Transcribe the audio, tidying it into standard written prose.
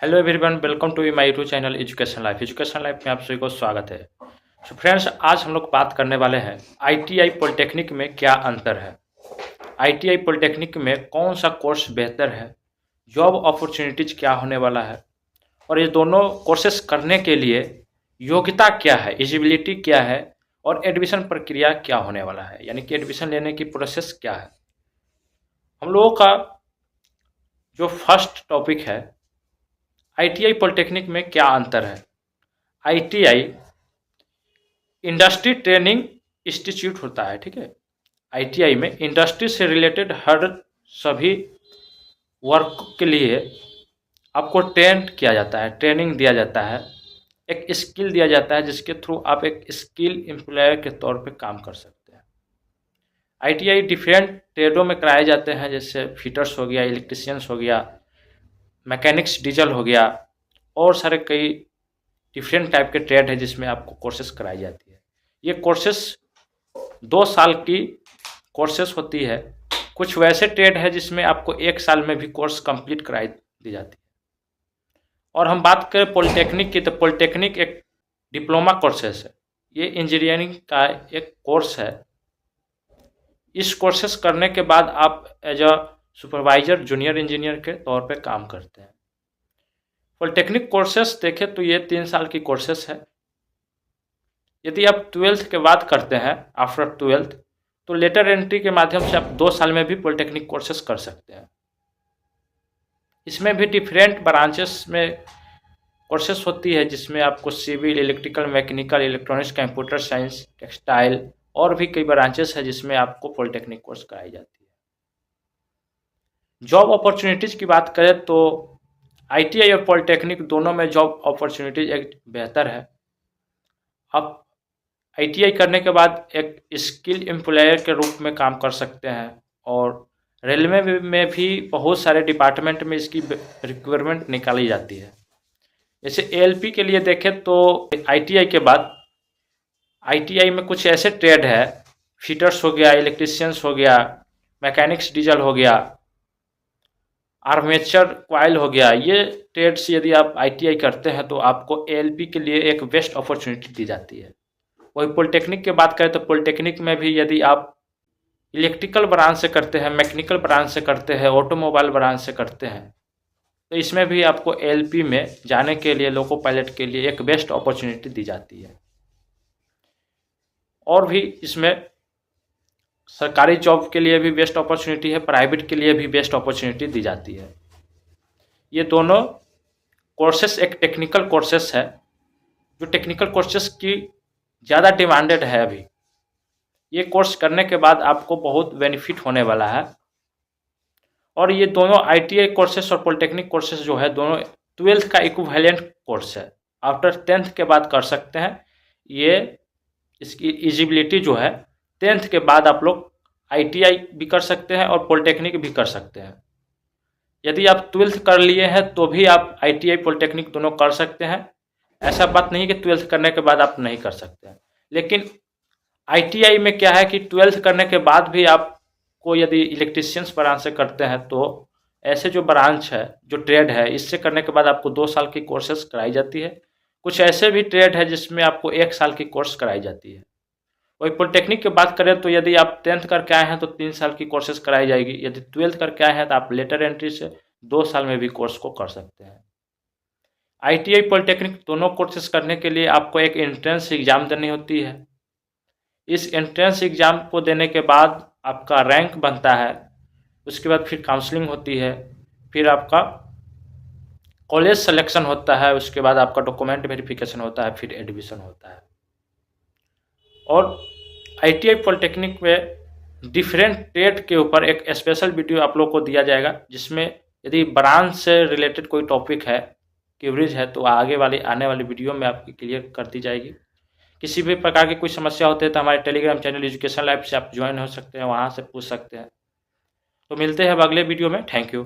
Hello everyone, welcome to my YouTube channel education life में आप सभी को स्वागत है। सो फ्रेंड्स, आज हम लोग बात करने वाले हैं आईटीआई पॉलिटेक्निक में क्या अंतर है, आईटीआई पॉलिटेक्निक में कौन सा कोर्स बेहतर है, जॉब अपॉर्चुनिटीज क्या होने वाला है और ये दोनों कोर्सेस करने के लिए योग्यता क्या है, एलिजिबिलिटी क्या है और एडमिशन प्रक्रिया क्या होने वाला है, यानी कि एडमिशन लेने की प्रोसेस क्या है। हम लोगों का जो फर्स्ट टॉपिक है, आईटीआई पॉलिटेक्निक में क्या अंतर है। आईटीआई इंडस्ट्री ट्रेनिंग इंस्टीट्यूट होता है, ठीक है। आईटीआई में इंडस्ट्री से रिलेटेड हर सभी वर्क के लिए आपको ट्रेन किया जाता है, ट्रेनिंग दिया जाता है, एक स्किल दिया जाता है जिसके थ्रू आप एक स्किल एम्प्लॉयर के तौर पे काम कर सकते हैं। आईटीआई डिफरेंट ट्रेडों में कराए जाते हैं, जैसे फिटर्स हो गया, इलेक्ट्रिशियंस हो गया, मैकेनिक्स डीजल हो गया और सारे कई डिफरेंट टाइप के ट्रेड है जिसमें आपको कोर्सेस कराई जाती है। ये कोर्सेस 2 साल की कोर्सेस होती है। कुछ वैसे ट्रेड है जिसमें आपको 1 साल में भी कोर्स कंप्लीट कराई दी जाती है। और हम बात करें पॉलिटेक्निक की, तो पॉलिटेक्निक एक डिप्लोमा कोर्सेस है। ये इंजीनियरिंग का एक कोर्स है। इस कोर्सेस करने के बाद आप as a supervisor junior engineer के तौर पे काम करते हैं। पॉलिटेक्निक कोर्सेस देखें तो ये 3 साल की कोर्सेस है। यदि आप 12th के बाद करते हैं, आफ्टर 12th, तो लेटर एंट्री के माध्यम से आप 2 साल में भी पॉलिटेक्निक कोर्सेस कर सकते हैं। इसमें भी डिफरेंट ब्रांचेस में कोर्सेस होती है, जिसमें आपको civil, electrical, mechanical, electronics, computer science, textile और भी कई ब्रांचेस है जिसमें आपको पॉलिटेक्निक कोर्स कराई जाती है। जॉब अपॉर्चुनिटीज़ की बात करें तो आईटीआई और पॉलिटेक्निक दोनों में जॉब अपॉर्चुनिटीज एक बेहतर है। आप आईटीआई करने के बाद एक स्किल एम्प्लॉयर के रूप में काम कर सकते हैं और रेलवे में भी बहुत सारे डिपार्टमेंट में इसकी रिक्वायरमेंट निकाली जाती है। जैसे एएलपी के लिए देखें तो आईटीआई के बाद आईटीआई में कुछ ऐसे ट्रेड है, फिटर्स हो गया, इलेक्ट्रिशियंस हो गया, मैकेनिक्स डीजल हो गया, आर्मेचर कॉइल हो गया। ये ट्रेड्स यदि आप आईटीआई करते हैं तो आपको एएलपी के लिए एक बेस्ट अपॉर्चुनिटी दी जाती है। वही पॉलिटेक्निक की बात करें तो पॉलिटेक्निक में भी यदि आप इलेक्ट्रिकल ब्रांच से करते हैं, मैकेनिकल ब्रांच से करते हैं, ऑटोमोबाइल ब्रांच से करते हैं, तो इसमें भी आपको एएलपी में जाने के लिए, लोको पायलट के लिए एक बेस्ट अपॉर्चुनिटी दी जाती है। और भी इसमें सरकारी जॉब के लिए भी बेस्ट अपॉर्चुनिटी है, प्राइवेट के लिए भी बेस्ट अपॉर्चुनिटी दी जाती है। ये दोनों कोर्सेस एक टेक्निकल कोर्सेस है, जो टेक्निकल कोर्सेस की ज़्यादा डिमांडेड है अभी। ये कोर्स करने के बाद आपको बहुत बेनिफिट होने वाला है। और ये दोनों आईटीआई कोर्सेस और पॉलिटेक्निक कोर्सेस जो है, दोनों 12th का इक्विवेलेंट कोर्स है। आफ्टर 10th के बाद कर सकते हैं। ये इसकी एलिजिबिलिटी जो है, 10th के बाद आप लोग आईटीआई भी कर सकते हैं और पॉलिटेक्निक भी कर सकते हैं। यदि आप 12th कर लिए हैं तो भी आप आईटीआई पॉलिटेक्निक दोनों कर सकते हैं। ऐसा बात नहीं कि 12th करने के बाद आप नहीं कर सकते हैं। लेकिन आईटीआई में क्या है कि 12th करने के बाद भी आपको यदि इलेक्ट्रिशियंस ब्रांच से करते हैं तो ऐसे जो ब्रांच है, जो ट्रेड है, इससे करने के बाद आपको 2 साल की कोर्सेस कराई जाती है। कुछ ऐसे भी ट्रेड है जिसमें आपको 1 साल की कोर्स कराई जाती है। वही पॉलिटेक्निक की बात करें तो यदि आप 10th करके आए हैं तो 3 साल की कोर्सेज कराई जाएगी। यदि 12th करके आए हैं तो आप लेटर एंट्री से 2 साल में भी कोर्स को कर सकते हैं। आईटीआई पॉलिटेक्निक दोनों कोर्सेज करने के लिए आपको एक एंट्रेंस एग्ज़ाम देनी होती है। इस एंट्रेंस एग्ज़ाम को देने के बाद आपका रैंक बनता है। उसके बाद फिर काउंसलिंग होती है, फिर आपका कॉलेज सिलेक्शन होता है, उसके बाद आपका डॉक्यूमेंट वेरिफिकेशन होता है, फिर एडमिशन होता है। और आईटीआई पॉलिटेक्निक में डिफरेंट ट्रेड के ऊपर एक स्पेशल वीडियो आप लोग को दिया जाएगा, जिसमें यदि ब्रांच से रिलेटेड कोई टॉपिक है, कवरेज है, तो आने वाली वीडियो में आपकी क्लियर कर दी जाएगी। किसी भी प्रकार की कोई समस्या होती है तो हमारे टेलीग्राम चैनल एजुकेशन लाइफ से आप ज्वाइन हो सकते हैं, वहाँ से पूछ सकते हैं। तो मिलते हैं अब अगले वीडियो में। Thank you.